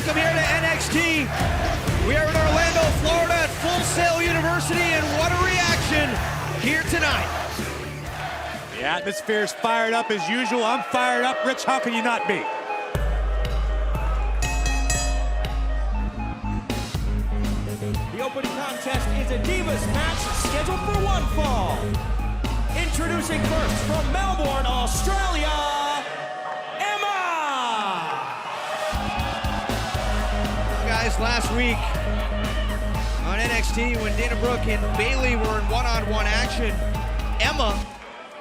Welcome here to NXT. We are in Orlando, Florida at Full Sail University, and what a reaction here tonight. The atmosphere's fired up as usual. I'm fired up. Rich, how can you not be? The opening contest is a Divas match scheduled for one fall. Introducing first from Melbourne, Australia, Emma! Guys, last week on NXT when Dana Brooke and Bayley were in one-on-one action, Emma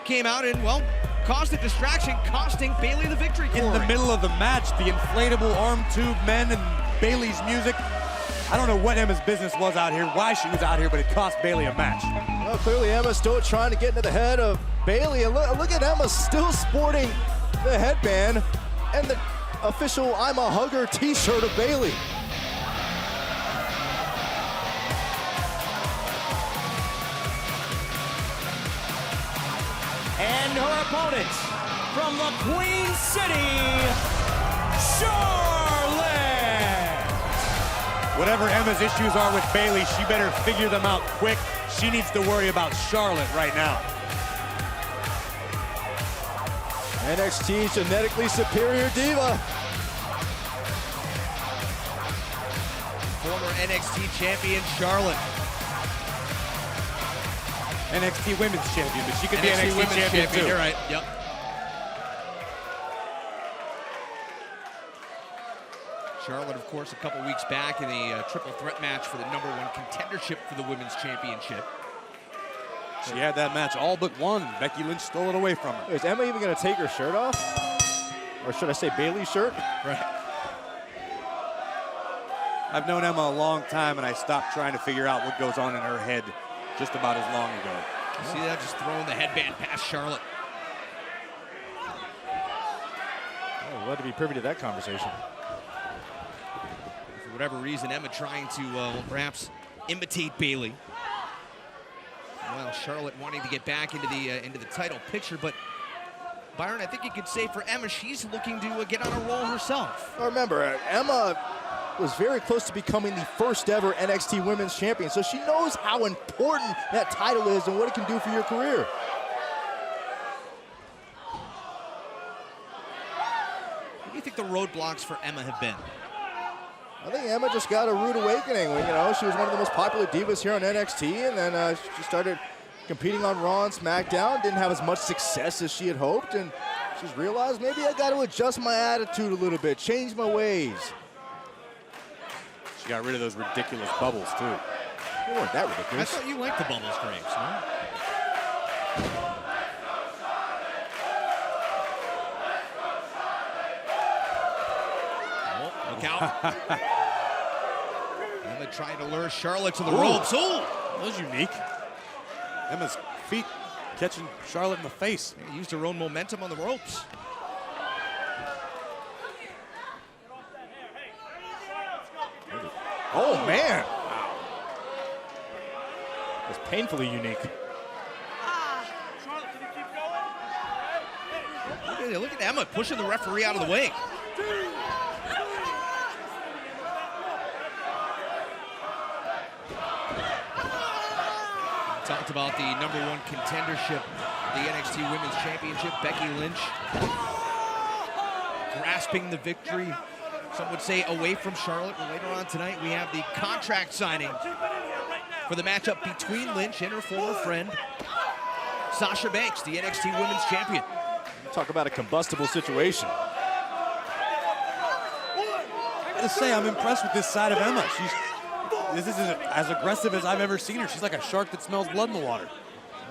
came out and, well, caused a distraction, costing Bayley the victory. In the middle of the match, the inflatable arm tube men and Bayley's music. I don't know what Emma's business was out here, why she was out here, but it cost Bayley a match. Well, clearly Emma's still trying to get into the head of Bayley. And look at Emma still sporting the headband and the official I'm a Hugger t-shirt of Bayley. And her opponent from the Queen City, Charlotte! Whatever Emma's issues are with Bayley, she better figure them out quick. She needs to worry about Charlotte right now. NXT's genetically superior diva. Former NXT champion Charlotte. NXT Women's Champion, but she could be NXT Women's champion too. You're right, yep. Charlotte, of course, a couple weeks back in a triple threat match for the #1 contendership for the Women's Championship. She had that match all but won. Becky Lynch stole it away from her. Is Emma even going to take her shirt off? Or should I say Bayley's shirt? Right. I've known Emma a long time, and I stopped trying to figure out what goes on in her head just about as long ago. You see that? Just throwing the headband past Charlotte. Oh, glad to be privy to that conversation. For whatever reason, Emma trying to perhaps imitate Bayley. Well, Charlotte wanting to get back into the title picture, but Byron, I think you could say for Emma, she's looking to get on a roll herself. Well, remember, Emma was very close to becoming the first ever NXT Women's Champion, so she knows how important that title is and what it can do for your career. What do you think the roadblocks for Emma have been? I think Emma just got a rude awakening. You know, she was one of the most popular divas here on NXT, and then she started competing on Raw and SmackDown, didn't have as much success as she had hoped, and she's realized maybe I got to adjust my attitude a little bit, change my ways. She got rid of those ridiculous bubbles, too. They weren't that ridiculous. I thought you liked the bubbles, Graves, no? Look out. Emma trying to lure Charlotte to the ropes. Oh, that was unique. Emma's feet catching Charlotte in the face. They used her own momentum on the ropes. Oh, man. It's painfully unique. Look at Emma pushing the referee out of the way. Talked about the #1 contendership, the NXT Women's Championship. Becky Lynch grasping the victory, some would say away from Charlotte. And later on tonight, we have the contract signing for the matchup between Lynch and her former friend, Sasha Banks, the NXT Women's Champion. Talk about a combustible situation. I gotta say, I'm impressed with this side of Emma. This is as aggressive as I've ever seen her. She's like a shark that smells blood in the water.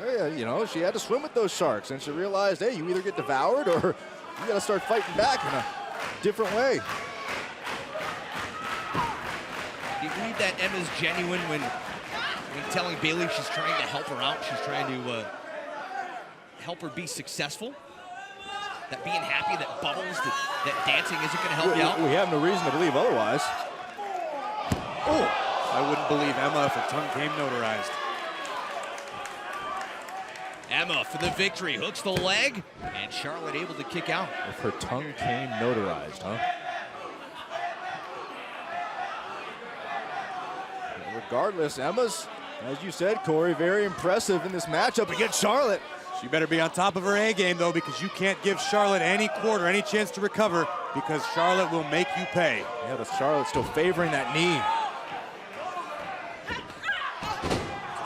Yeah, you know, she had to swim with those sharks, and she realized, hey, you either get devoured or you got to start fighting back in a different way. Do you believe that Emma's genuine when telling Bayley she's trying to help her out? She's trying to help her be successful? That being happy, that bubbles, that dancing isn't going to help you out? We have no reason to believe otherwise. Oh, I wouldn't believe Emma if her tongue came notarized. Emma for the victory, hooks the leg, and Charlotte able to kick out. If her tongue came notarized, huh? Regardless, Emma's, as you said, Corey, very impressive in this matchup against Charlotte. She better be on top of her A game, though, because you can't give Charlotte any quarter, any chance to recover, because Charlotte will make you pay. Yeah, but Charlotte's still favoring that knee.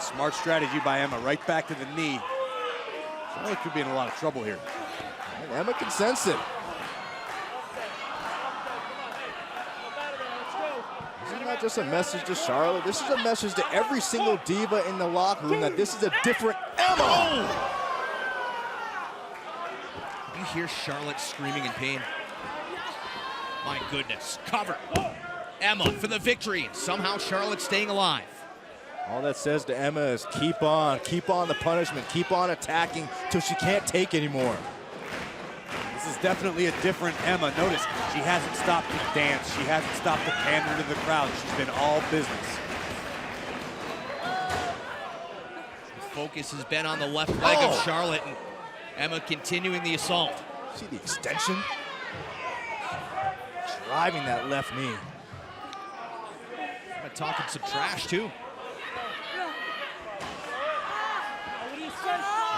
Smart strategy by Emma, right back to the knee. Charlotte could be in a lot of trouble here. And Emma can sense it. This is not just a message to Charlotte. This is a message to every single diva in the locker room that this is a different Emma. You hear Charlotte screaming in pain. My goodness, cover. Emma for the victory. Somehow Charlotte staying alive. All that says to Emma is keep on the punishment, keep on attacking till she can't take anymore. This is definitely a different Emma. Notice, she hasn't stopped to dance. She hasn't stopped to pander to the crowd. She's been all business. The focus has been on the left leg of Charlotte, and Emma continuing the assault. See the extension? Driving that left knee. Emma talking some trash, too.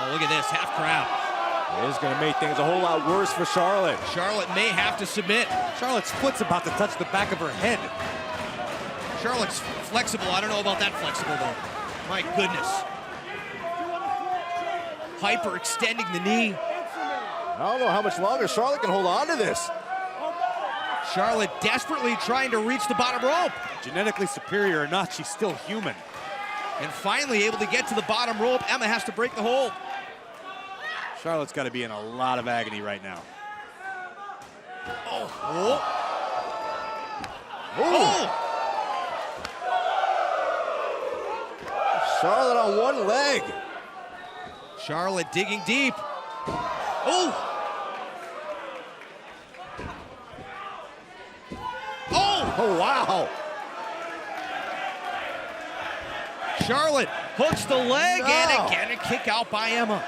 Oh, look at this, half crowd. It is going to make things a whole lot worse for Charlotte. Charlotte may have to submit. Charlotte's foot's about to touch the back of her head. Charlotte's flexible. I don't know about that flexible, though. My goodness. Hyper extending the knee. I don't know how much longer Charlotte can hold on to this. Charlotte desperately trying to reach the bottom rope. Genetically superior or not, she's still human. And finally able to get to the bottom rope. Emma has to break the hold. Charlotte's got to be in a lot of agony right now. Oh. Charlotte on one leg. Charlotte digging deep. Oh. Oh, wow. Charlotte hooks the leg, No. and again a kick out by Emma.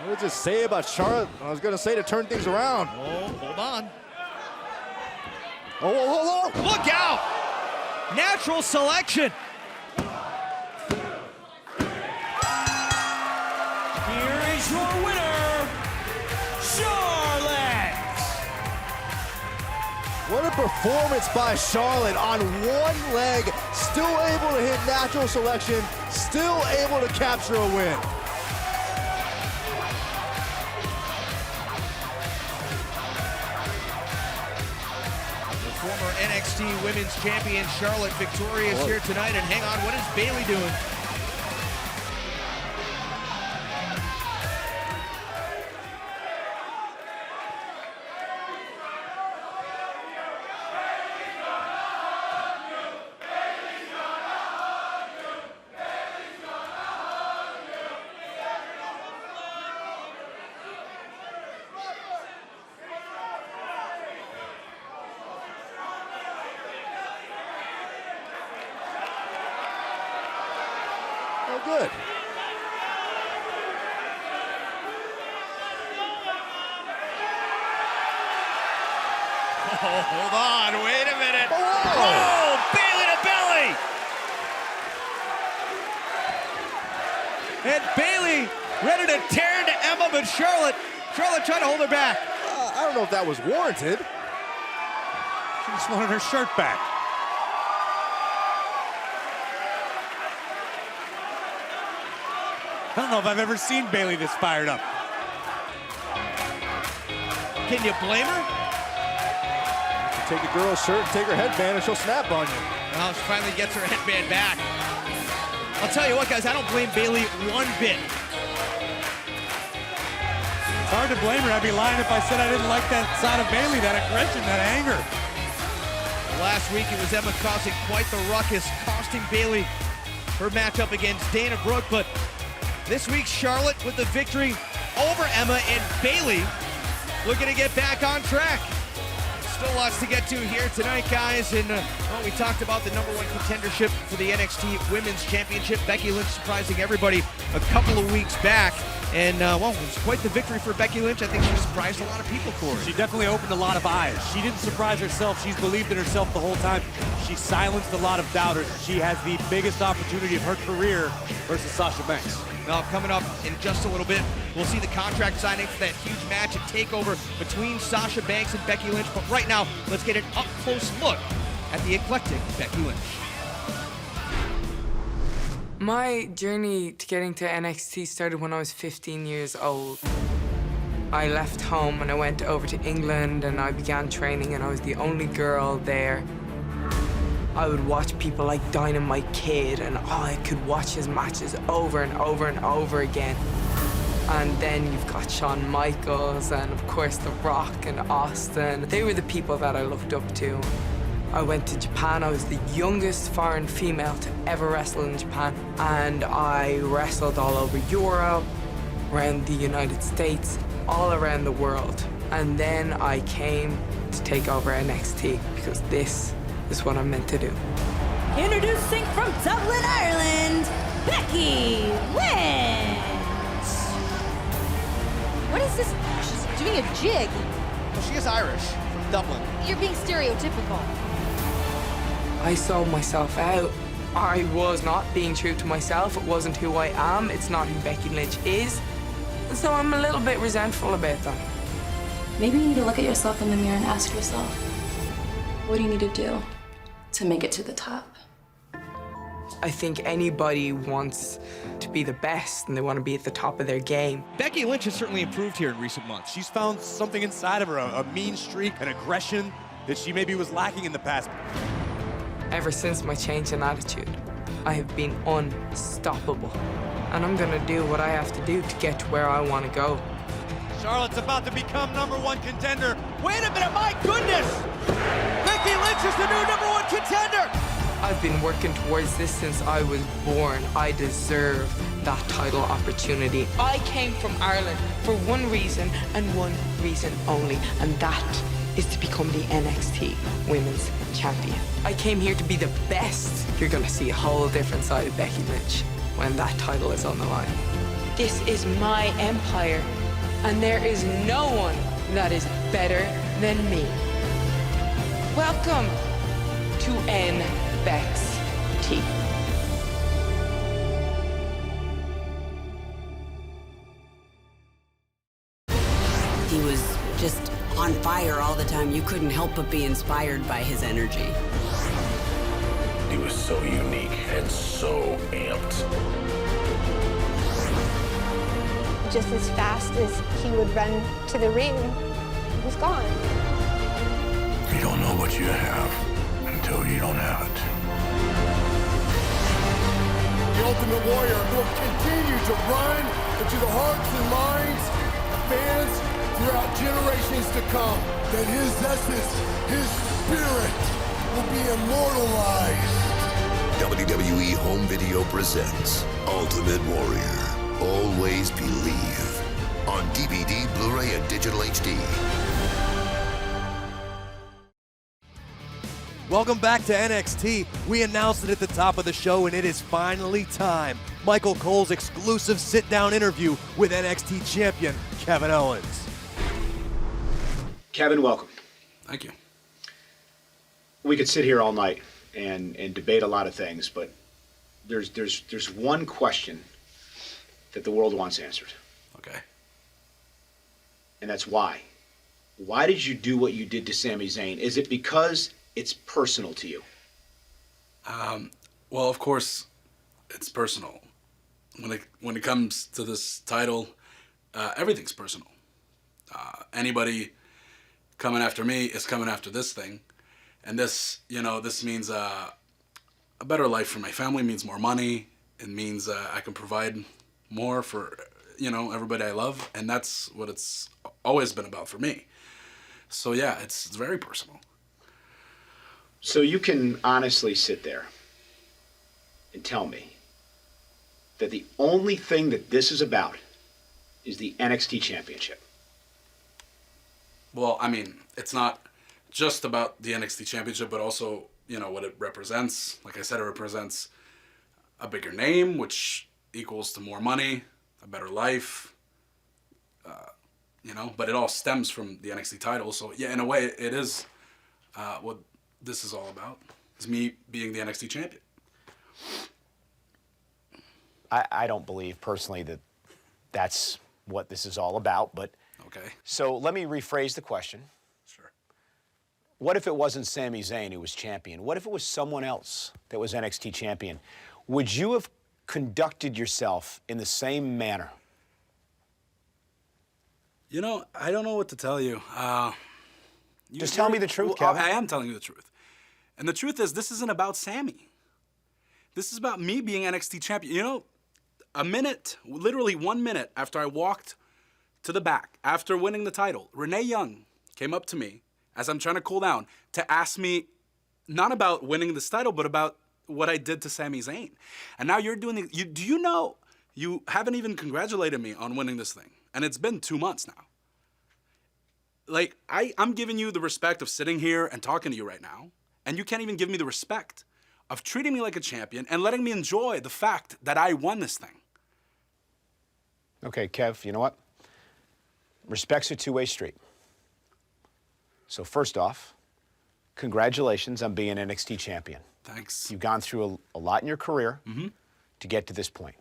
What did it say about Charlotte? I was going to say to turn things around. Oh, hold on. Oh. Look out! Natural selection. Here is your winner, Charlotte. What a performance by Charlotte on one leg, still able to hit natural selection, still able to capture a win. The former NXT Women's Champion Charlotte victorious here tonight. And hang on, what is Bayley doing? Oh, good. Oh, hold on, wait a minute. Oh! Oh, Bayley to belly. And Bayley ready to tear into Emma, but Charlotte trying to hold her back. I don't know if that was warranted. She just wanted her shirt back. I don't know if I've ever seen Bayley this fired up. Can you blame her? Take a girl's shirt and take her headband and she'll snap on you. Well, she finally gets her headband back. I'll tell you what, guys, I don't blame Bayley one bit. It's hard to blame her. I'd be lying if I said I didn't like that side of Bayley, that aggression, that anger. Last week, it was Emma causing quite the ruckus, costing Bayley her matchup against Dana Brooke. But this week, Charlotte with the victory over Emma, and Bayley looking to get back on track. Still lots to get to here tonight, guys. And well, we talked about the #1 contendership for the NXT Women's Championship. Becky Lynch surprising everybody a couple of weeks back. And, well, it was quite the victory for Becky Lynch. I think she surprised a lot of people, Corey. She definitely opened a lot of eyes. She didn't surprise herself. She's believed in herself the whole time. She silenced a lot of doubters. She has the biggest opportunity of her career versus Sasha Banks. Well, coming up in just a little bit, we'll see the contract signing for that huge match at TakeOver between Sasha Banks and Becky Lynch. But right now, let's get an up-close look at the eclectic Becky Lynch. My journey to getting to NXT started when I was 15 years old. I left home and I went over to England and I began training, and I was the only girl there. I would watch people like Dynamite Kid, and I could watch his matches over and over and over again. And then you've got Shawn Michaels and of course The Rock and Austin. They were the people that I looked up to. I went to Japan. I was the youngest foreign female to ever wrestle in Japan. And I wrestled all over Europe, around the United States, all around the world. And then I came to take over NXT because this is what I'm meant to do. Introducing from Dublin, Ireland, Becky Lynch. What is this? She's doing a jig. Well, she is Irish, from Dublin. You're being stereotypical. I sold myself out. I was not being true to myself. It wasn't who I am. It's not who Becky Lynch is. So I'm a little bit resentful about that. Maybe you need to look at yourself in the mirror and ask yourself, what do you need to do to make it to the top? I think anybody wants to be the best and they want to be at the top of their game. Becky Lynch has certainly improved here in recent months. She's found something inside of her, a mean streak, an aggression that she maybe was lacking in the past. Ever since my change in attitude, I have been unstoppable. And I'm gonna do what I have to do to get to where I want to go. Charlotte's about to become #1 contender. Wait a minute, my goodness! Becky Lynch is the new #1 contender! I've been working towards this since I was born. I deserve that title opportunity. I came from Ireland for one reason and one reason only, and that is to become the NXT Women's Champion. I came here to be the best. You're gonna see a whole different side of Becky Lynch when that title is on the line. This is my empire, and there is no one that is better than me. Welcome to NXT. He was just on fire all the time. You couldn't help but be inspired by his energy. He was so unique and so amped. Just as fast as he would run to the ring, he was gone. You don't know what you have until you don't have it. The Ultimate Warrior will continue to run into the hearts and minds of fans throughout generations to come. That his essence, his spirit, will be immortalized. WWE Home Video presents Ultimate Warrior. Always Believe. On DVD, Blu-ray, and digital HD. Welcome back to NXT. We announced it at the top of the show, and it is finally time. Michael Cole's exclusive sit-down interview with NXT champion Kevin Owens. Kevin, welcome. Thank you. We could sit here all night and debate a lot of things, but there's one question that the world wants answered. Okay. And that's why. Why did you do what you did to Sami Zayn? Is it because it's personal to you? Well, of course, it's personal. When it comes to this title, everything's personal. Anybody coming after me is coming after this thing, and this means a better life for my family. Means more money. It means I can provide more for everybody I love, and that's what it's always been about for me. So yeah, it's very personal. So you can honestly sit there and tell me that the only thing that this is about is the NXT Championship. Well, I mean, it's not just about the NXT Championship, but also, what it represents. Like I said, it represents a bigger name, which equals to more money, a better life, you know, but it all stems from the NXT title. So yeah, in a way, it is what this is all about. It's me being the NXT champion. I don't believe personally that that's what this is all about, but okay. So let me rephrase the question. Sure. What if it wasn't Sami Zayn who was champion? What if it was someone else that was NXT champion? Would you have conducted yourself in the same manner? You know, I don't know what to tell you. Just tell me the truth, well, Kevin. I am telling you the truth. And the truth is, this isn't about Sami. This is about me being NXT champion. You know, a minute, literally 1 minute after I walked to the back, after winning the title, Renee Young came up to me as I'm trying to cool down to ask me not about winning this title, but about what I did to Sami Zayn. And now you're doing do you know you haven't even congratulated me on winning this thing? And it's been 2 months now. Like, I'm giving you the respect of sitting here and talking to you right now, and you can't even give me the respect of treating me like a champion and letting me enjoy the fact that I won this thing. Okay, Kev, you know what? Respect's a two-way street. So first off, congratulations on being NXT champion. Thanks. You've gone through a lot in your career to get to this point.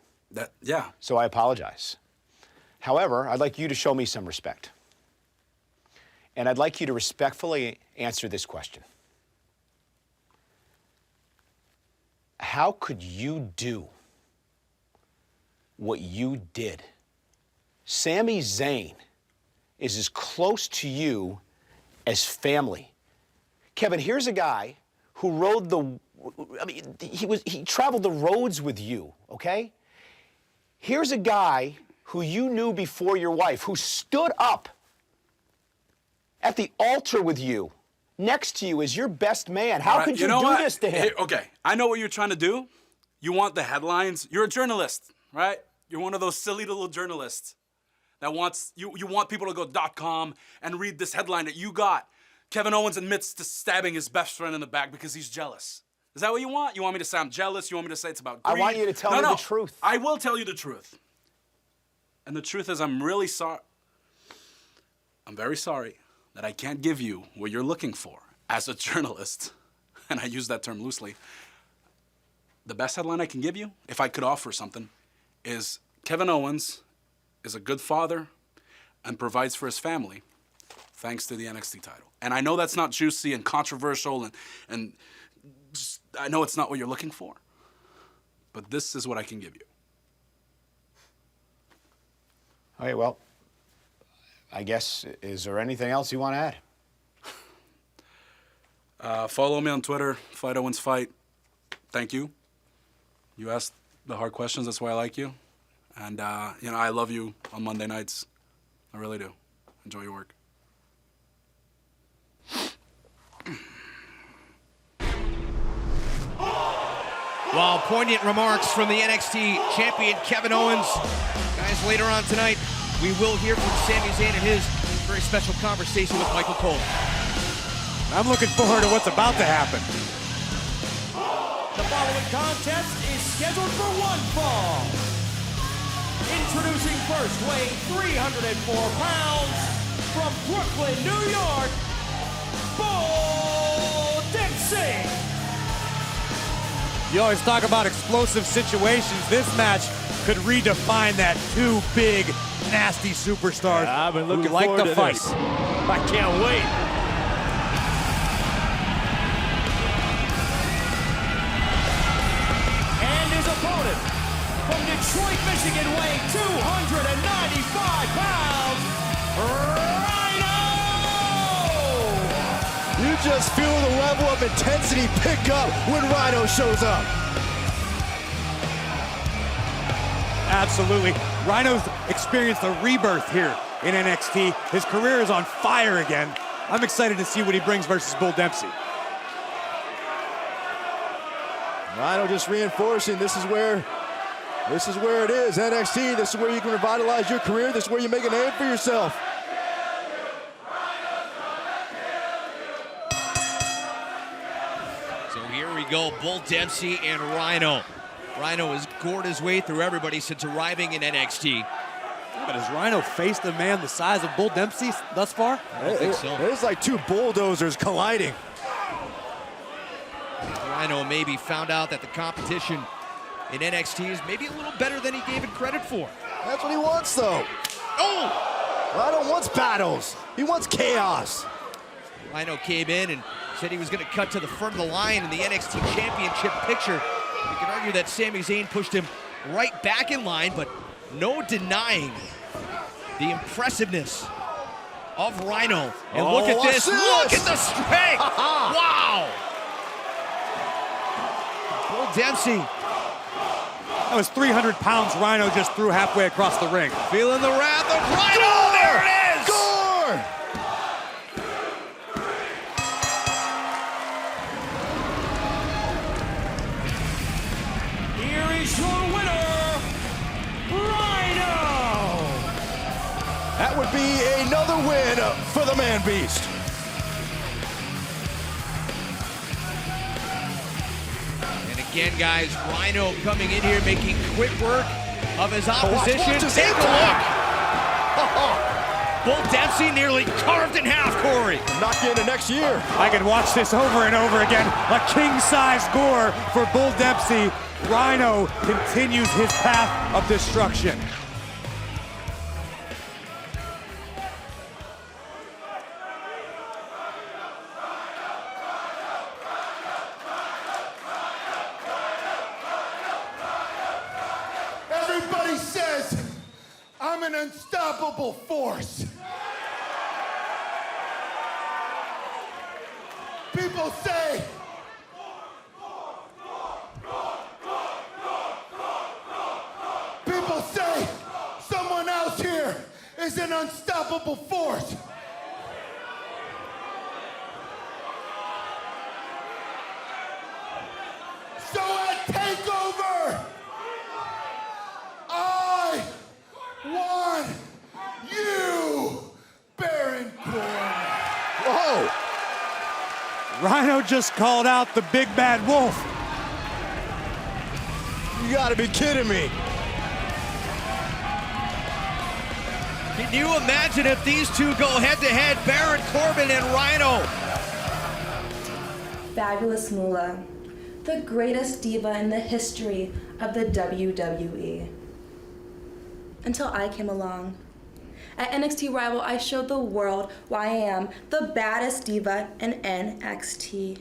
Yeah. So I apologize. However, I'd like you to show me some respect. And I'd like you to respectfully answer this question. How could you do what you did? Sami Zayn is as close to you as family. Kevin, here's a guy who he traveled the roads with you, okay? Here's a guy who you knew before your wife, who stood up at the altar with you, next to you as your best man. How could you do this to him? Okay, I know what you're trying to do. You want the headlines. You're a journalist, right? You're one of those silly little journalists that wants, you want people to go .com and read this headline that you got. Kevin Owens admits to stabbing his best friend in the back because he's jealous. Is that what you want? You want me to say I'm jealous? You want me to say it's about greed? I want you to tell me the truth. I will tell you the truth. And the truth is, I'm really sorry. I'm very sorry that I can't give you what you're looking for as a journalist, and I use that term loosely. The best headline I can give you, if I could offer something, is Kevin Owens is a good father and provides for his family thanks to the NXT title. And I know that's not juicy and controversial, and just, I know it's not what you're looking for, but this is what I can give you. Okay, well, I guess, is there anything else you want to add? Follow me on Twitter, Fight Owens Fight. Thank you. You asked the hard questions, that's why I like you. And, you know, I love you on Monday nights. I really do. Enjoy your work. While poignant remarks from the NXT champion Kevin Owens. Guys, later on tonight, we will hear from Sami Zayn and his very special conversation with Michael Cole. I'm looking forward to what's about to happen. The following contest is scheduled for one fall. Introducing first, weighing 304 pounds, from Brooklyn, New York, Bull Dempsey. You always talk about explosive situations. This match could redefine that. Two big, nasty superstars I've been looking who like forward to to fight. this. I can't wait. And his opponent, from Detroit, Michigan, weighing 295 pounds, Rhino! You just feel the level of intensity pick up when Rhino shows up. Absolutely. Rhino's experienced a rebirth here in NXT. His career is on fire again. I'm excited to see what he brings versus Bull Dempsey. Rhino just reinforcing this is where it is. NXT, this is where you can revitalize your career. This is where you make a name for yourself. So here we go, Bull Dempsey and Rhino. Rhino has gored his way through everybody since arriving in NXT. But has Rhino faced a man the size of Bull Dempsey thus far? I don't think so. It's like two bulldozers colliding. Rhino maybe found out that the competition in NXT is maybe a little better than he gave it credit for. That's what he wants, though. Oh! Rhino wants battles. He wants chaos. Rhino came in and said he was going to cut to the front of the line in the NXT Championship picture. You can argue that Sami Zayn pushed him right back in line, but no denying the impressiveness of Rhino. And look at this. Look at the strength. Wow. Bull Dempsey. That was 300 pounds Rhino just threw halfway across the ring. Feeling the wrath of Rhino. There it is. Gore! Here is your winner, Rhino! That would be another win for the Man Beast. Again, guys, Rhino coming in here, making quick work of his opposition. Watch Take a look. Bull Dempsey nearly carved in half, Corey. Not getting to next year. I can watch this over and over again. A king-size gore for Bull Dempsey. Rhino continues his path of destruction. Everybody says I'm an unstoppable force. People say someone else here is an unstoppable force. So at TakeOver, I want you, Baron Corbin. Whoa! Rhino just called out the big bad wolf. You gotta be kidding me. Can you imagine if these two go head-to-head, Baron Corbin and Rhino? Fabulous Moolah, the greatest diva in the history of the WWE. Until I came along. At NXT Rival, I showed the world why I am the baddest diva in NXT.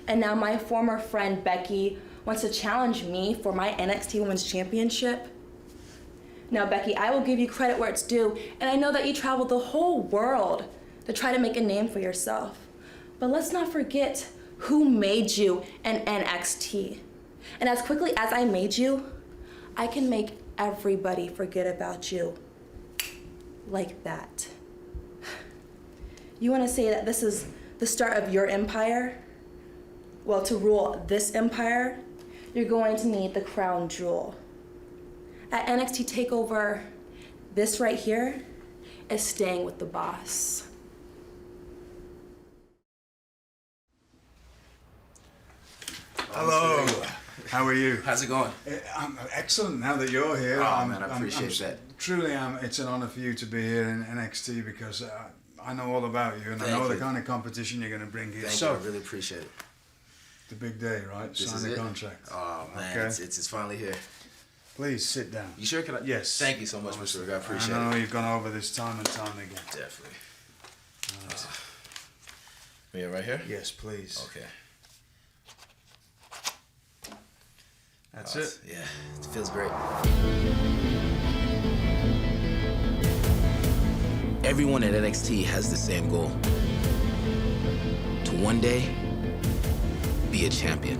And now my former friend Becky wants to challenge me for my NXT Women's Championship. Now, Becky, I will give you credit where it's due, and I know that you traveled the whole world to try to make a name for yourself. But let's not forget who made you an NXT. And as quickly as I made you, I can make everybody forget about you. Like that. You want to say that this is the start of your empire? Well, to rule this empire, you're going to need the crown jewel. At NXT TakeOver, this right here is staying with the boss. Hello. How are you? How's it going? I'm excellent now that you're here. Oh, man, I appreciate that. Truly, it's an honor for you to be here in NXT because I know all about you and I know the kind of competition you're going to bring here. Thank you. I really appreciate it. The big day, right? Sign the contract. Oh, man, okay. It's finally here. Please sit down. You sure? Can I? Yes. Thank you so much, Mr. Rick. I appreciate it. I know you've gone over this time and time again. Definitely. Me right here? Yes, please. Okay. That's it. Yeah, it feels great. Everyone at NXT has the same goal. To one day, be a champion.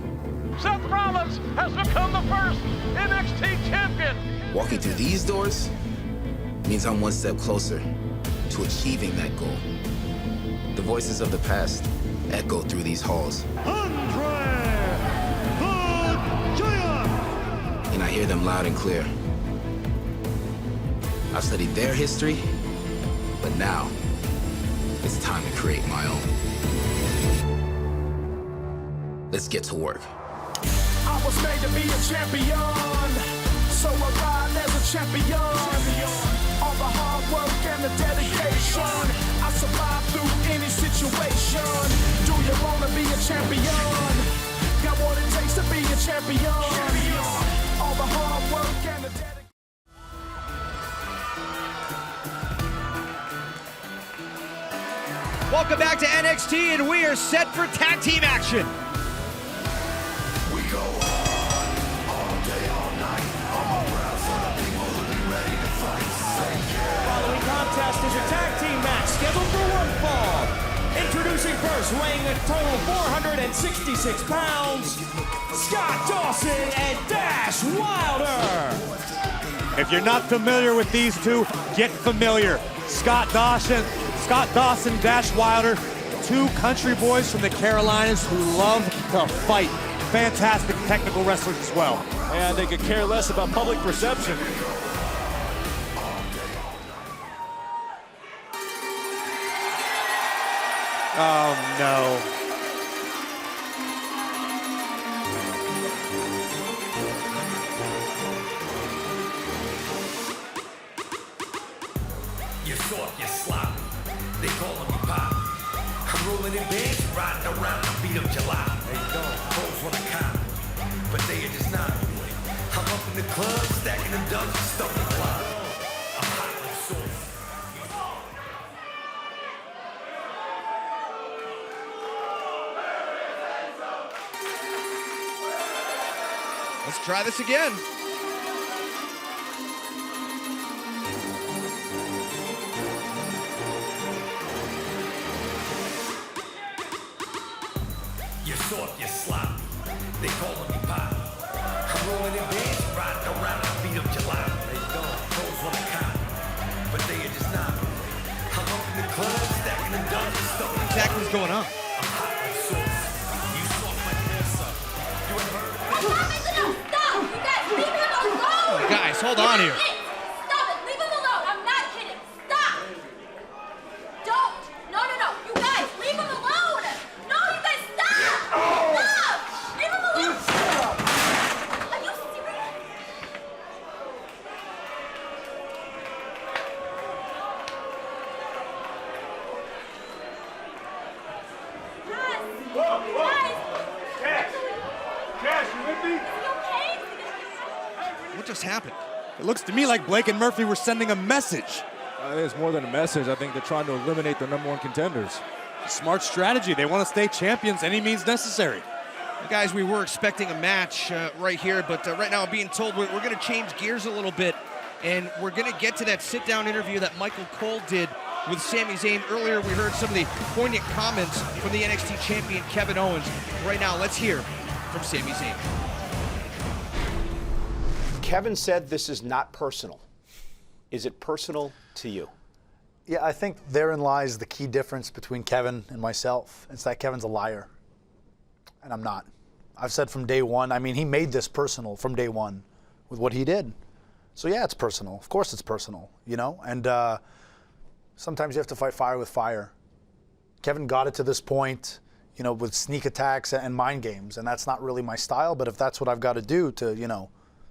Seth Rollins has become the first NXT champion. Walking through these doors means I'm one step closer to achieving that goal. The voices of the past echo through these halls. And I hear them loud and clear. I've studied their history, but now it's time to create my own. Let's get to work. I was made to be a champion, so I ride as a champion. All the hard work and the dedication. I survive through any situation. Do you wanna be a champion? Got what it takes to be a champion. All the hard work and the dedication. Welcome back to NXT, and we are set for tag team action. We go on all day, all night. All around for the people who be ready to fight. Following contest is a tag team match scheduled for one fall. Introducing first, weighing a total 466 pounds, Scott Dawson and Dash Wilder. If you're not familiar with these two, get familiar. Scott Dawson, Dash Wilder, two country boys from the Carolinas who love to fight. Fantastic technical wrestlers as well. And they could care less about public perception. Oh no. You soft, you sloppy. They calling me pop. I'm rolling in bands, riding around the beat of July. They don't pose when I count, but they are just not. I'm up in the club, stacking them dubs and stuff the clock. I'm hot like sauce. Let's try this again. You soft, you sloppy. They calling me pop. I'm rolling in bands, riding around the beat of July. They don't pose when I count, but they are just not. I'm up in the club, stacking them dubs and stuff. What exactly is going on? I'm hot like sauce. You soft like this up. You ain't heard of me? Stop! You guys, leave him alone! Guys, hold on here. Stop it! Leave him alone! I'm not kidding! Stop! Don't! No! You guys, leave him alone! No, you guys, stop! Stop! Leave him alone! Are you serious? Cash, you with me? What just happened? It looks to me like Blake and Murphy were sending a message. It's more than a message. I think they're trying to eliminate their number one contenders. Smart strategy. They want to stay champions any means necessary. Guys, we were expecting a match right here, but right now I'm being told we're going to change gears a little bit, and we're going to get to that sit-down interview that Michael Cole did with Sami Zayn. Earlier, we heard some of the poignant comments from the NXT champion, Kevin Owens. Right now, let's hear from Sami Zayn. Kevin said this is not personal. Is it personal to you? Yeah, I think therein lies the key difference between Kevin and myself. It's that Kevin's a liar, and I'm not. I've said from day one, I mean, he made this personal from day one with what he did. So yeah, it's personal. Of course it's personal, you know? And sometimes you have to fight fire with fire. Kevin got it to this point, you know, with sneak attacks and mind games, and that's not really my style, but if that's what I've got to do to, you know,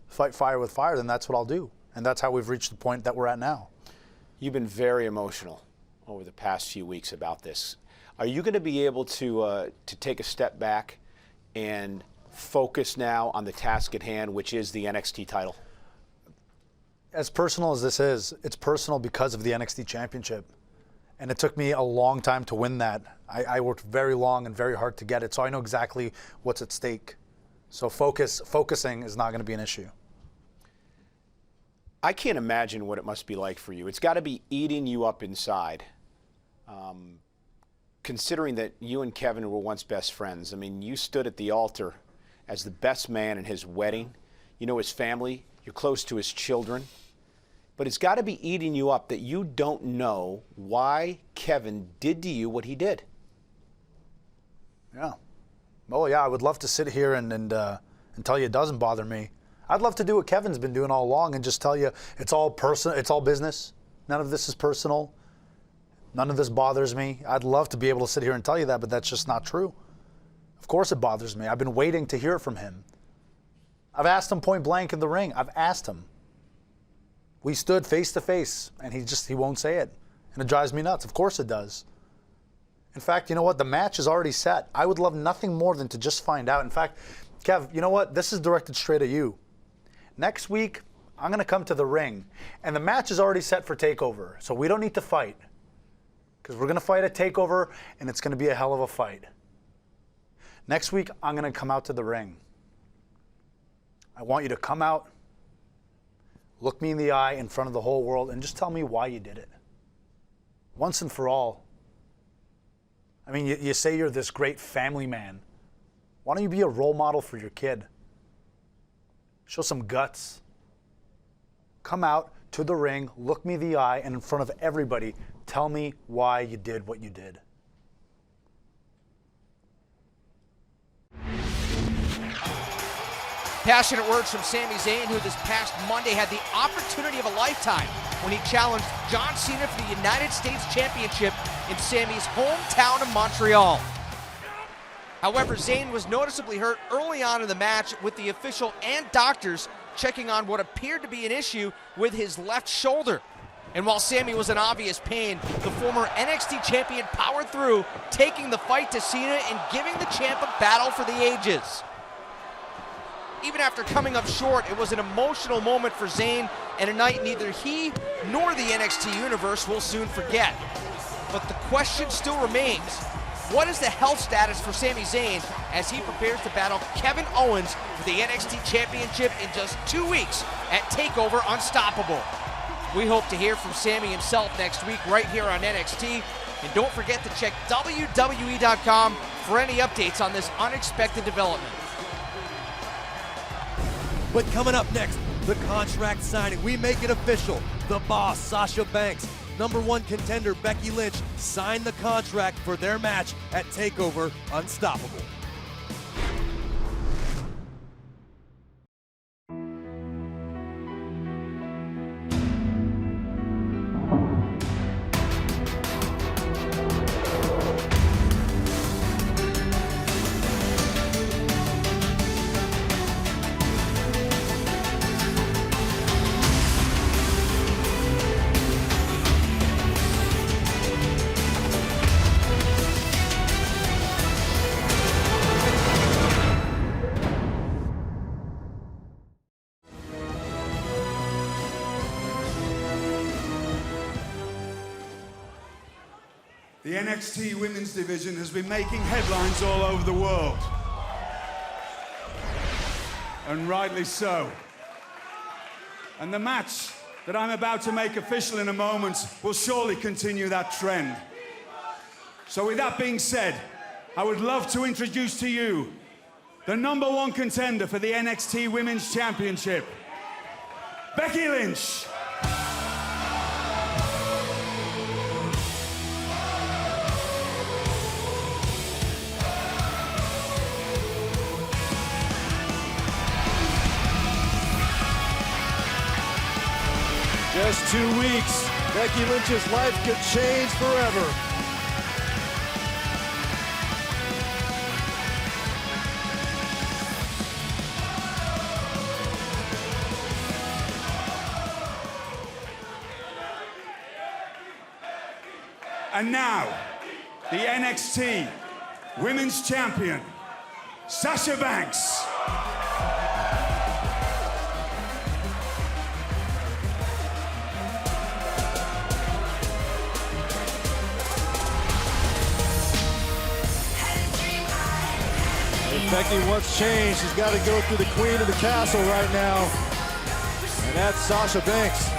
fight fire with fire, then that's what I'll do. And that's how we've reached the point that we're at now. You've been very emotional over the past few weeks about this. Are you going to be able to take a step back and focus now on the task at hand, which is the NXT title? As personal as this is, it's personal because of the NXT Championship. And it took me a long time to win that. I worked very long and very hard to get it, so I know exactly what's at stake. So focusing is not going to be an issue. I can't imagine what it must be like for you. It's got to be eating you up inside, considering that you and Kevin were once best friends. I mean, you stood at the altar as the best man in his wedding. You know his family. You're close to his children. But it's got to be eating you up that you don't know why Kevin did to you what he did. Yeah. Oh, yeah, I would love to sit here and tell you it doesn't bother me. I'd love to do what Kevin's been doing all along and just tell you it's all personal, it's all business. None of this is personal. None of this bothers me. I'd love to be able to sit here and tell you that, but that's just not true. Of course it bothers me. I've been waiting to hear from him. I've asked him point blank in the ring. I've asked him. We stood face to face, and he won't say it. And it drives me nuts. Of course it does. In fact, you know what? The match is already set. I would love nothing more than to just find out. In fact, Kev, you know what? This is directed straight at you. Next week, I'm going to come to the ring, and the match is already set for TakeOver, so we don't need to fight. Because we're going to fight at TakeOver, and it's going to be a hell of a fight. Next week, I'm going to come out to the ring. I want you to come out, look me in the eye in front of the whole world, and just tell me why you did it. Once and for all. I mean, you say you're this great family man. Why don't you be a role model for your kid? Show some guts. Come out to the ring, look me in the eye, and in front of everybody, tell me why you did what you did. Passionate words from Sami Zayn, who this past Monday had the opportunity of a lifetime when he challenged John Cena for the United States Championship in Sami's hometown of Montreal. However, Zayn was noticeably hurt early on in the match, with the official and doctors checking on what appeared to be an issue with his left shoulder. And while Sami was in obvious pain, the former NXT champion powered through, taking the fight to Cena and giving the champ a battle for the ages. Even after coming up short, it was an emotional moment for Zayn, and a night neither he nor the NXT universe will soon forget. But the question still remains, what is the health status for Sami Zayn as he prepares to battle Kevin Owens for the NXT Championship in just 2 weeks at TakeOver Unstoppable? We hope to hear from Sami himself next week right here on NXT. And don't forget to check WWE.com for any updates on this unexpected development. But coming up next, the contract signing. We make it official. The boss, Sasha Banks, #1 contender Becky Lynch signed the contract for their match at TakeOver Unstoppable. The NXT Women's Division has been making headlines all over the world. And rightly so. And the match that I'm about to make official in a moment will surely continue that trend. So with that being said, I would love to introduce to you the #1 contender for the NXT Women's Championship, Becky Lynch. Just 2 weeks, Becky Lynch's life could change forever. And now, the NXT Women's Champion, Sasha Banks. If Becky wants change, she's got to go through the queen of the castle right now. And that's Sasha Banks.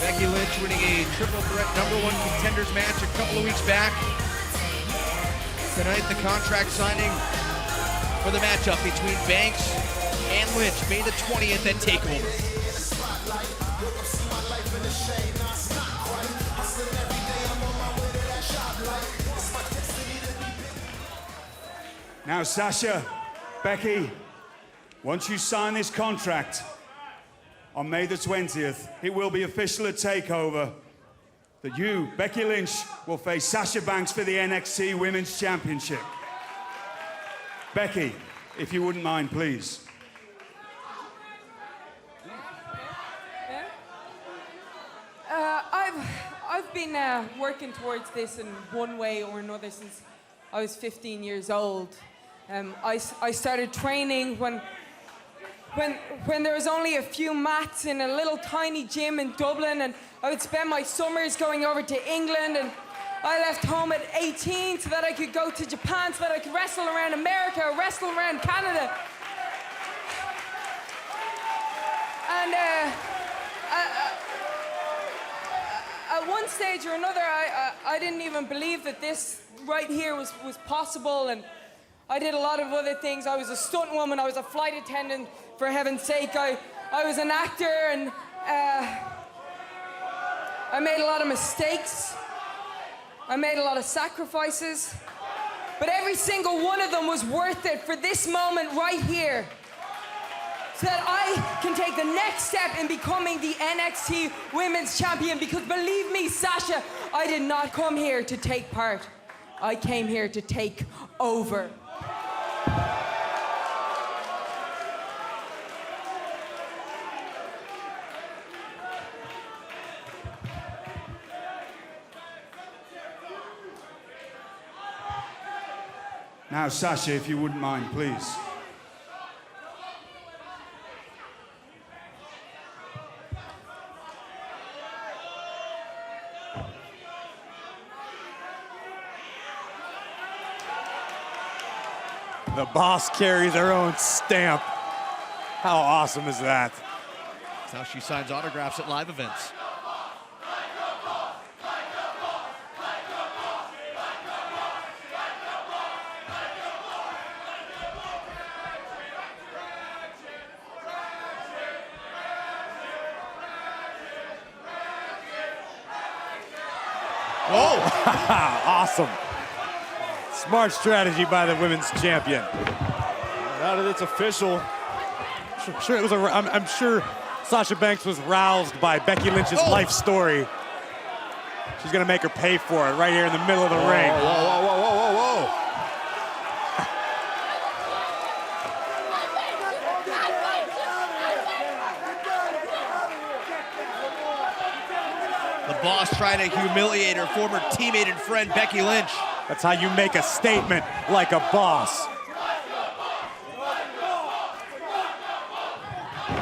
Becky Lynch winning a triple threat #1 contenders match a couple of weeks back. Tonight, the contract signing for the matchup between Banks and Lynch, May the 20th at TakeOver. Now, Sasha, Becky, once you sign this contract, on May the 20th, it will be official at TakeOver that you, Becky Lynch, will face Sasha Banks for the NXT Women's Championship. Becky, if you wouldn't mind, please. been working towards this in one way or another since I was 15 years old. I started training when there was only a few mats in a little tiny gym in Dublin, and I would spend my summers going over to England, and I left home at 18 so that I could go to Japan, so that I could wrestle around America, wrestle around Canada. And at one stage or another, I didn't even believe that this right here was possible, and I did a lot of other things. I was a stunt woman, I was a flight attendant, for heaven's sake. I was an actor, and I made a lot of mistakes. I made a lot of sacrifices. But every single one of them was worth it for this moment right here, so that I can take the next step in becoming the NXT Women's Champion. Because believe me, Sasha, I did not come here to take part. I came here to take over. Now, Sasha, if you wouldn't mind, please. The boss carries her own stamp. How awesome is that? That's how she signs autographs at live events. Oh! Awesome. Smart strategy by the women's champion. Now that it's official. I'm sure Sasha Banks was roused by Becky Lynch's life story. She's gonna make her pay for it right here in the middle of the ring. Whoa, whoa, whoa, whoa, whoa, whoa. The boss trying to humiliate her former teammate and friend, Becky Lynch. That's how you make a statement like a boss.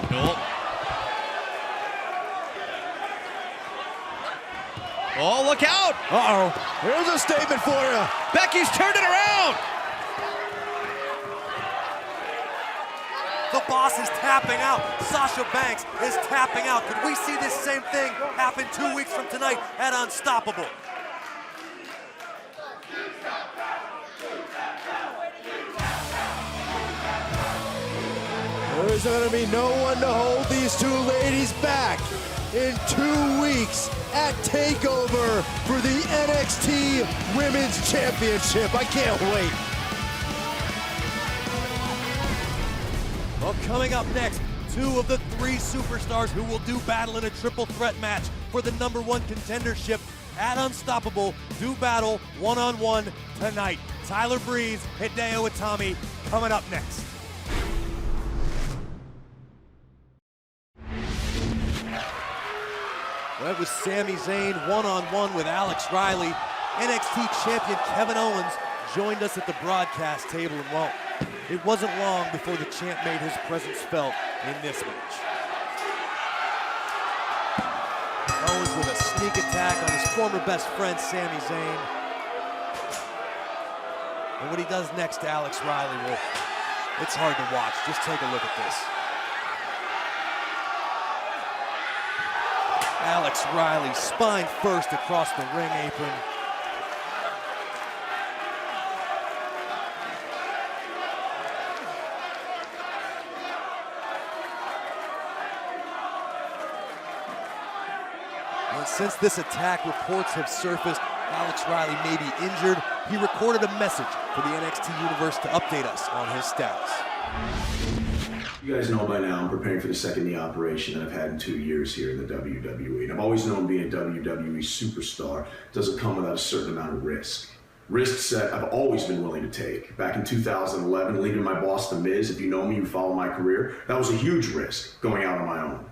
Nope. Oh, look out! Uh-oh. Here's a statement for you. Becky's turned it around! The boss is tapping out. Sasha Banks is tapping out. Could we see this same thing happen 2 weeks from tonight at Unstoppable? There's going to be no one to hold these two ladies back in 2 weeks at TakeOver for the NXT Women's Championship. I can't wait. Well, coming up next, 2 of the 3 superstars who will do battle in a triple threat match for the #1 contendership at Unstoppable do battle one-on-one tonight. Tyler Breeze, Hideo Itami, coming up next. That was Sami Zayn one-on-one with Alex Riley. NXT champion Kevin Owens joined us at the broadcast table, and well, it wasn't long before the champ made his presence felt in this match. Owens with a sneak attack on his former best friend, Sami Zayn. And what he does next to Alex Riley, well, it's hard to watch. Just take a look at this. Alex Riley, spine first across the ring apron. And since this attack, reports have surfaced Alex Riley may be injured. He recorded a message for the NXT Universe to update us on his status. You guys know by now I'm preparing for the second knee operation that I've had in 2 years here in the WWE. And I've always known being a WWE superstar doesn't come without a certain amount of risk. Risks that I've always been willing to take. Back in 2011, leaving my boss, The Miz, if you know me, you follow my career, that was a huge risk, going out on my own.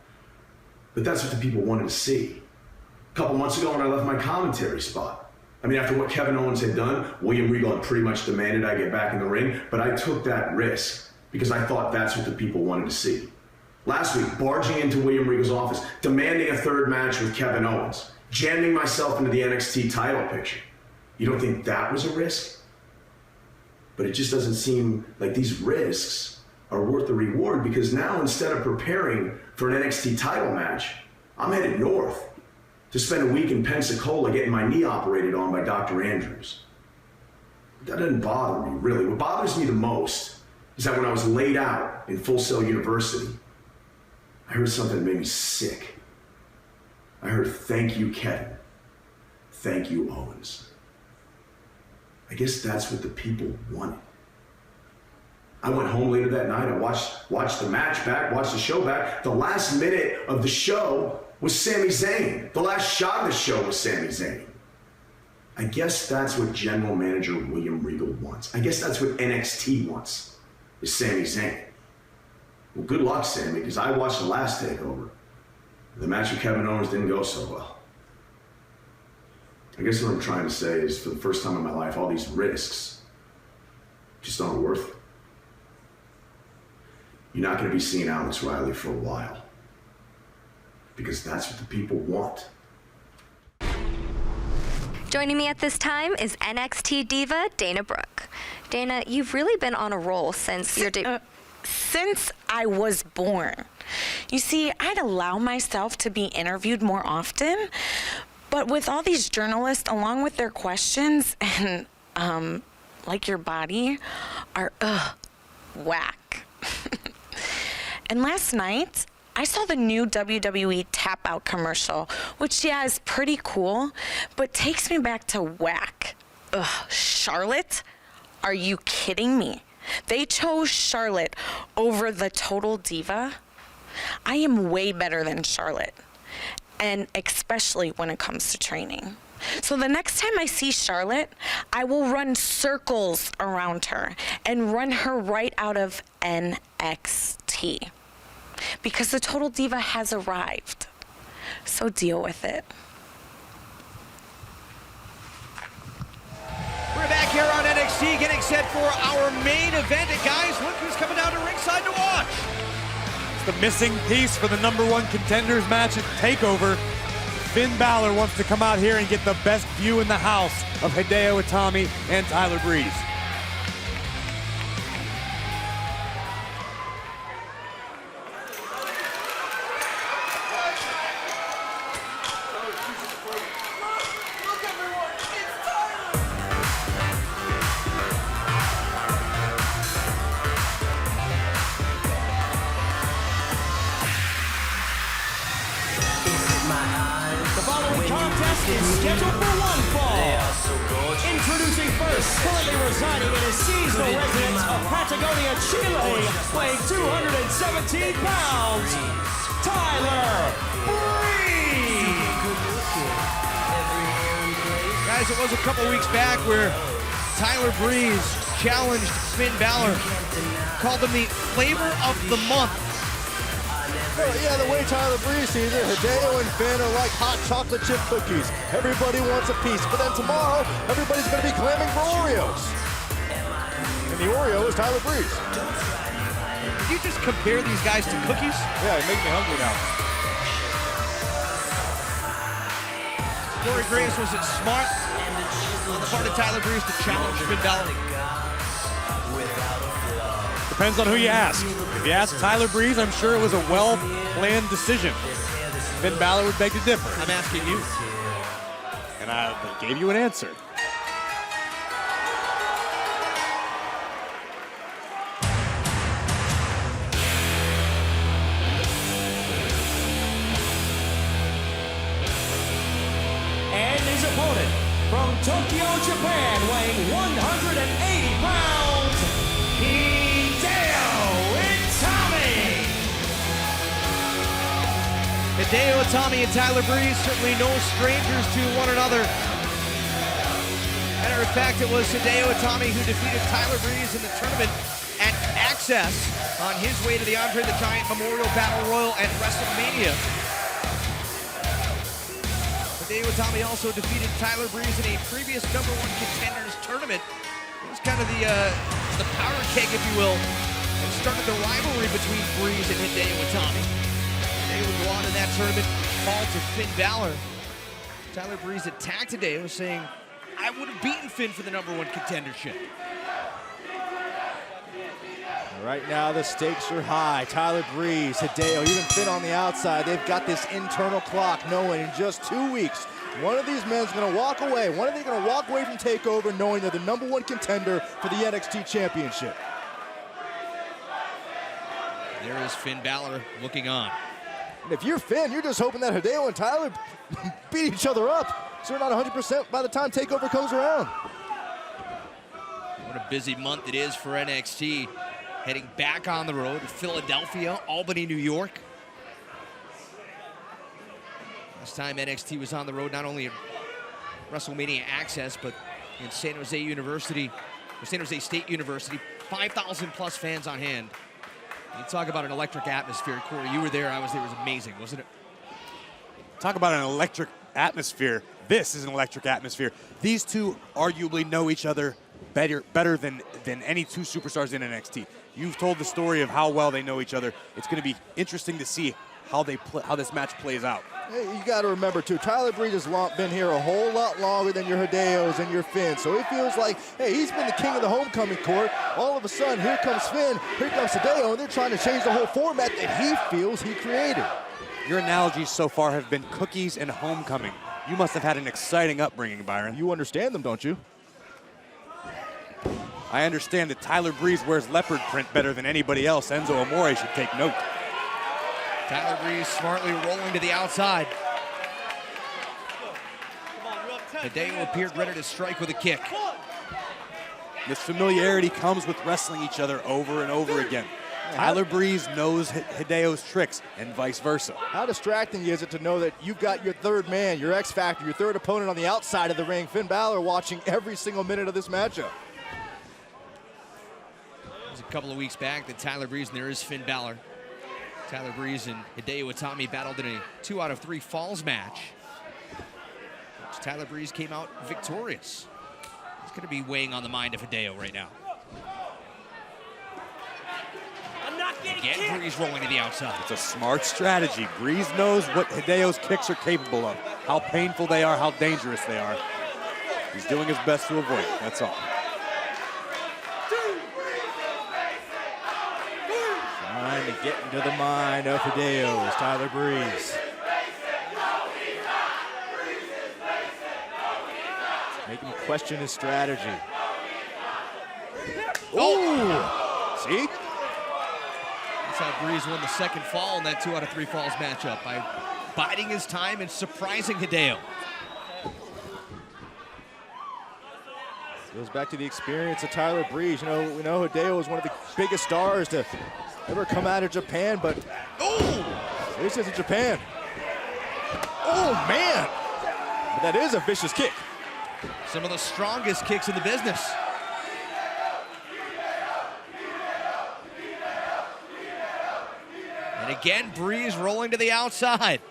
But that's what the people wanted to see. A couple months ago when I left my commentary spot. I mean, after what Kevin Owens had done, William Regal had pretty much demanded I get back in the ring, but I took that risk because I thought that's what the people wanted to see. Last week, barging into William Regal's office, demanding a third match with Kevin Owens, jamming myself into the NXT title picture. You don't think that was a risk? But it just doesn't seem like these risks are worth the reward, because now instead of preparing for an NXT title match, I'm headed north to spend a week in Pensacola getting my knee operated on by Dr. Andrews. That doesn't bother me, really. What bothers me the most is that when I was laid out in Full Sail University, I heard something that made me sick. I heard, "Thank you, Kevin. Thank you, Owens." I guess that's what the people wanted. I went home later that night. I watched the match back, watched the show back. The last minute of the show was Sami Zayn. The last shot of the show was Sami Zayn. I guess that's what General Manager William Regal wants. I guess that's what NXT wants, is Sami Zayn. Well, good luck, Sami, because I watched the last TakeOver. The match with Kevin Owens didn't go so well. I guess what I'm trying to say is, for the first time in my life, all these risks just aren't worth it. You're not going to be seeing Alex Riley for a while, because that's what the people want. Joining me at this time is NXT diva Dana Brooke. Dana, you've really been on a roll since your debut. Since I was born. You see, I'd allow myself to be interviewed more often, but with all these journalists, along with their questions, and like your body, are whack. And last night, I saw the new WWE Tap Out commercial, which, yeah, is pretty cool, but takes me back to whack. Charlotte? Are you kidding me? They chose Charlotte over the Total Diva. I am way better than Charlotte, and especially when it comes to training. So the next time I see Charlotte, I will run circles around her and run her right out of NXT. Because the Total Diva has arrived. So deal with it. We're back here on NXT, getting set for our main event. And guys, look who's coming down to ringside to watch. It's the missing piece for the #1 contenders match at TakeOver. Finn Balor wants to come out here and get the best view in the house of Hideo Itami and Tyler Breeze. Scheduled for one fall. Introducing first, currently residing in his seasonal residence of Patagonia, Chile, weighing 217 pounds, Tyler Breeze. Guys, it was a couple weeks back where Tyler Breeze challenged Finn Balor, called him the flavor of the month. Yeah, the way Tyler Breeze sees it, Hideo and Finn are like hot chocolate chip cookies. Everybody wants a piece, but then tomorrow, everybody's going to be clamming for Oreos. And the Oreo is Tyler Breeze. Did you just compare these guys to cookies? Yeah, it makes me hungry now. Corey Graves, was it smart on the part of Tyler Breeze to challenge Finn Balor? Depends on who you ask. If you ask Tyler Breeze, I'm sure it was a well-planned decision. Finn Balor would beg to differ. I'm asking you. And I gave you an answer. And his opponent, from Tokyo, Japan, weighing 180 pounds, Hideo Itami. Hideo Itami and Tyler Breeze, certainly no strangers to one another. Matter of fact, it was Hideo Itami who defeated Tyler Breeze in the tournament at Access on his way to the Andre the Giant Memorial Battle Royal at WrestleMania. Hideo Itami also defeated Tyler Breeze in a previous #1 contenders tournament. It was kind of the powder keg, if you will, and started the rivalry between Breeze and Hideo Itami. Hideo would go on in that tournament, fall to Finn Balor. Tyler Breeze attacked Hideo, saying, I would have beaten Finn for the #1 contendership. Right now, the stakes are high. Tyler Breeze, Hideo, even Finn on the outside. They've got this internal clock knowing in just 2 weeks, one of these men's going to walk away. One of them going to walk away from TakeOver knowing they're the #1 contender for the NXT Championship. There is Finn Balor looking on. And if you're Finn, you're just hoping that Hideo and Tyler beat each other up, so they're not 100% by the time TakeOver comes around. What a busy month it is for NXT. Heading back on the road to Philadelphia, Albany, New York. Last time NXT was on the road, not only at WrestleMania Access, but in San Jose State University, 5,000 plus fans on hand. You talk about an electric atmosphere. Corey, you were there, I was there. It was amazing, wasn't it? Talk about an electric atmosphere. This is an electric atmosphere. These two arguably know each other better than any two superstars in NXT. You've told the story of how well they know each other. It's going to be interesting to see how this match plays out. Hey, you got to remember, too, Tyler Breeze has been here a whole lot longer than your Hideos and your Finn. So it feels like, hey, he's been the king of the homecoming court. All of a sudden, here comes Finn, here comes Hideo, and they're trying to change the whole format that he feels he created. Your analogies so far have been cookies and homecoming. You must have had an exciting upbringing, Byron. You understand them, don't you? I understand that Tyler Breeze wears leopard print better than anybody else. Enzo Amore should take note. Tyler Breeze smartly rolling to the outside. Hideo appeared ready to strike with a kick. This familiarity comes with wrestling each other over and over again. Tyler Breeze knows Hideo's tricks and vice versa. How distracting is it to know that you've got your third man, your X Factor, your third opponent on the outside of the ring, Finn Balor, watching every single minute of this matchup? It was a couple of weeks back that Tyler Breeze, and there is Finn Balor. Tyler Breeze and Hideo Itami battled in a 2 out of 3 falls match, which Tyler Breeze came out victorious. It's going to be weighing on the mind of Hideo right now. Again, Breeze rolling to the outside. It's a smart strategy. Breeze knows what Hideo's kicks are capable of, how painful they are, how dangerous they are. He's doing his best to avoid it, that's all. Trying to get into the mind of Hideo is Tyler Breeze. Make him question his strategy. Oh! See? That's how Breeze won the second fall in that 2 out of 3 falls matchup, by biding his time and surprising Hideo. Goes back to the experience of Tyler Breeze. You know, we know Hideo is one of the biggest stars to ever come out of Japan, but this isn't Japan. Oh, man! But that is a vicious kick. Some of the strongest kicks in the business. And again, Breeze rolling to the outside.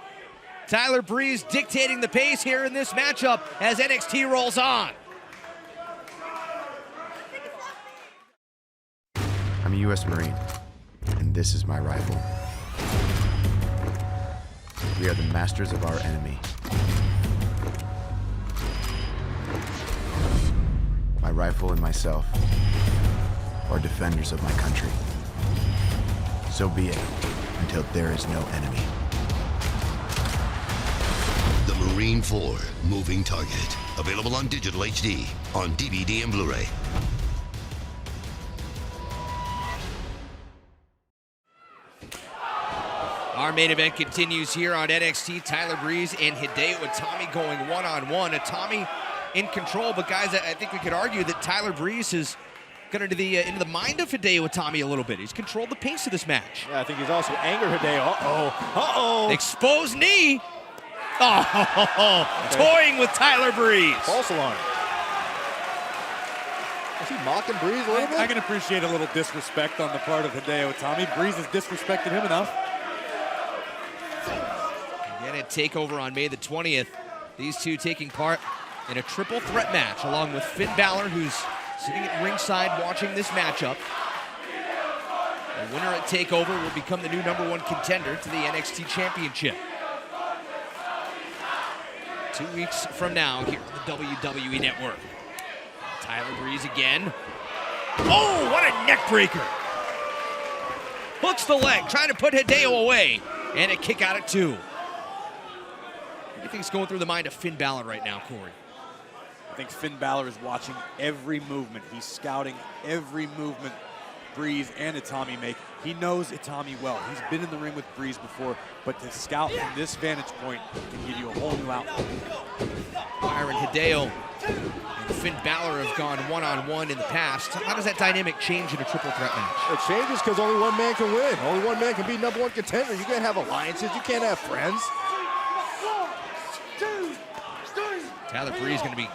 Tyler Breeze dictating the pace here in this matchup as NXT rolls on. I'm a U.S. Marine, and this is my rifle. We are the masters of our enemy. My rifle and myself are defenders of my country. So be it, until there is no enemy. The Marine 4 Moving Target. Available on digital HD, on DVD and Blu-ray. Our main event continues here on NXT. Tyler Breeze and Hideo Itami going one-on-one. Itami in control, but guys, I think we could argue that Tyler Breeze has got into the mind of Hideo Itami a little bit. He's controlled the pace of this match. Yeah, I think he's also angered Hideo. Uh-oh. Exposed knee. Oh, toying with Tyler Breeze. False alarm. Is he mocking Breeze a little bit? I can appreciate a little disrespect on the part of Hideo Itami. Breeze has disrespected him enough. Again, at TakeOver on May the 20th, These two taking part in a triple threat match, along with Finn Balor, who's sitting at ringside watching this matchup. The winner at TakeOver will become the new #1 contender to the NXT Championship. 2 weeks from now here on the WWE Network. Tyler Breeze again. Oh, what a neck breaker. Hooks the leg, trying to put Hideo away. And a kick out at 2. What do you think's going through the mind of Finn Balor right now, Corey? I think Finn Balor is watching every movement. He's scouting every movement Breeze and Itami make. He knows Itami well. He's been in the ring with Breeze before, but to scout from this vantage point can give you a whole new outlook. Byron Hideo and Finn Balor have gone one-on-one in the past. How does that dynamic change in a triple threat match? It changes because only one man can win. Only one man can be #1 contender. You can't have alliances. You can't have friends. Tyler Breeze is going to be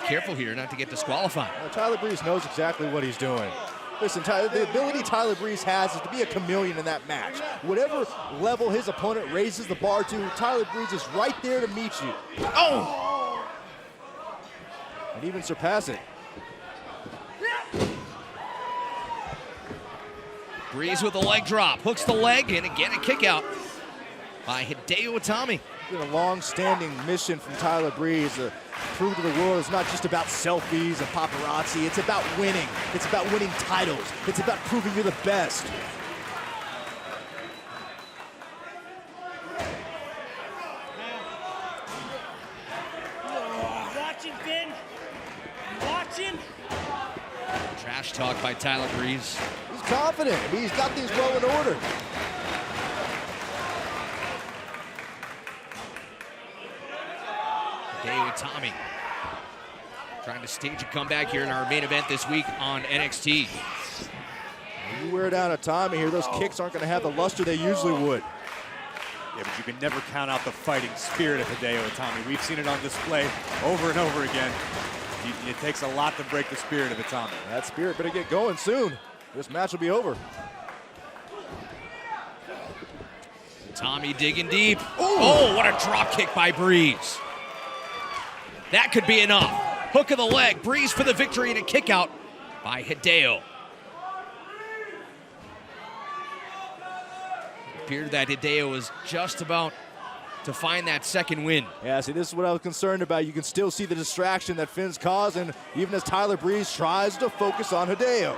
careful here not to get disqualified. Tyler Breeze knows exactly what he's doing. Listen, the ability Tyler Breeze has is to be a chameleon in that match. Whatever level his opponent raises the bar to, Tyler Breeze is right there to meet you. Oh! And even surpass it. Breeze with a leg drop, hooks the leg, and again a kick out by Hideo Itami. It's been a long-standing mission from Tyler Breeze to prove to the world it's not just about selfies and paparazzi. It's about winning. It's about winning titles. It's about proving you're the best. Watching, Finn. Watching. Trash talk by Tyler Breeze. He's confident. I mean, he's got things well in order. Hideo Itami trying to stage a comeback here in our main event this week on NXT. When you wear down Itami here, those kicks aren't going to have the luster they usually would. Yeah, but you can never count out the fighting spirit of Hideo Itami. We've seen it on display over and over again. It takes a lot to break the spirit of Itami. That spirit better get going soon. This match will be over. Itami digging deep. Oh, what a drop kick by Breeze. That could be enough. Hook of the leg, Breeze for the victory, and a kick out by Hideo. It appeared that Hideo was just about to find that second win. Yeah, see, this is what I was concerned about. You can still see the distraction that Finn's causing, even as Tyler Breeze tries to focus on Hideo.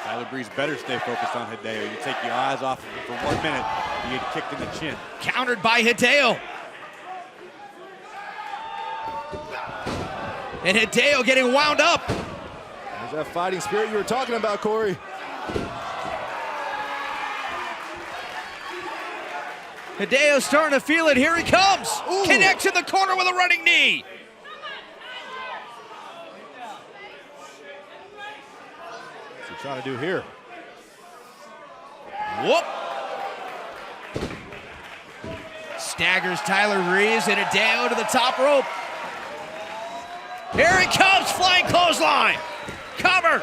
Tyler Breeze better stay focused on Hideo. You take your eyes off of him for 1 minute, you get kicked in the chin. Countered by Hideo. And Hideo getting wound up. There's that fighting spirit you were talking about, Corey. Hideo's starting to feel it. Here he comes. Ooh. Connects in the corner with a running knee. What's he trying to do here? Whoop. Staggers Tyler Breeze and Hideo to the top rope. Here he comes, flying clothesline. Cover.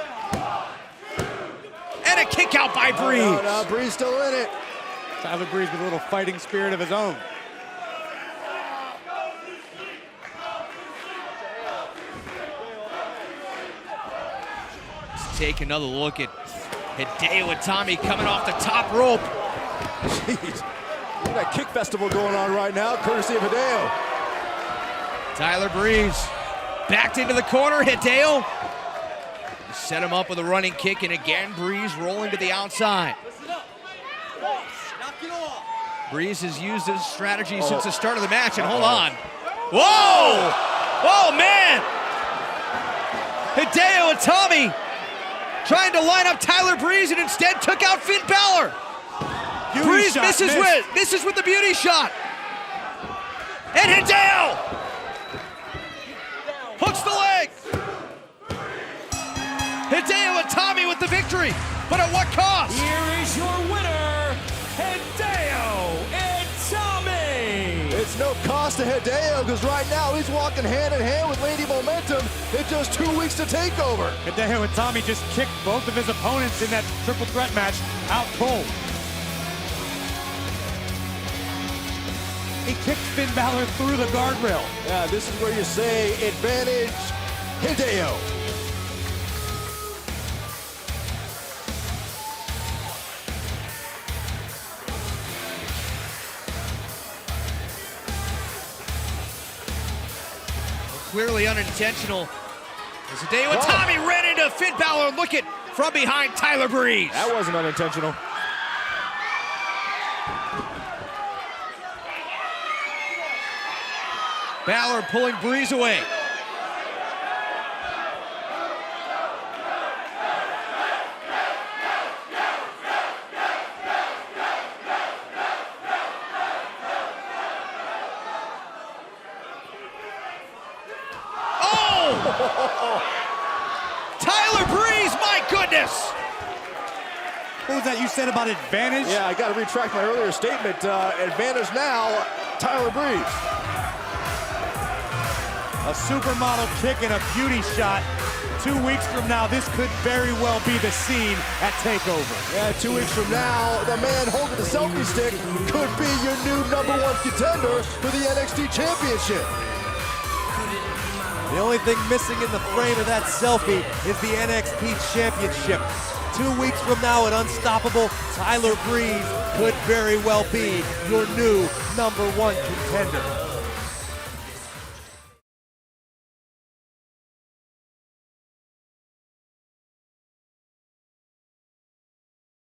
And a kick out by Breeze. No, Breeze still in it. Tyler Breeze with a little fighting spirit of his own. Let's take another look at Hideo Itami coming off the top rope. Jeez. Look at that kick festival going on right now, courtesy of Hideo. Tyler Breeze backed into the corner. Hideo set him up with a running kick, and again Breeze rolling to the outside. Breeze has used his strategy since the start of the match, and hold on. Whoa! Oh, man! Hideo Itami trying to line up Tyler Breeze and instead took out Finn Balor. Breeze misses with the beauty shot. And Hideo hooks the leg. Hideo Itami with the victory, but at what cost? Here is your winner, Hideo Itami. It's no cost to Hideo because right now he's walking hand in hand with Lady Momentum in just 2 weeks to TakeOver. Hideo Itami just kicked both of his opponents in that triple threat match out cold. He kicked Finn Balor through the guardrail. Yeah, this is where you say advantage Hideo. Clearly unintentional. As Hideo and Tommy ran into Finn Balor. Look at from behind Tyler Breeze. That wasn't unintentional. Balor pulling Breeze away. Tyler Breeze, my goodness! What was that you said about advantage? Yeah, I got to retract my earlier statement. Advantage now, Tyler Breeze. A supermodel kick and a beauty shot. 2 weeks from now, this could very well be the scene at TakeOver. Yeah, 2 weeks from now, the man holding the selfie stick could be your new #1 contender for the NXT Championship. The only thing missing in the frame of that selfie is the NXT Championship. 2 weeks from now at Unstoppable, Tyler Breeze could very well be your new #1 contender.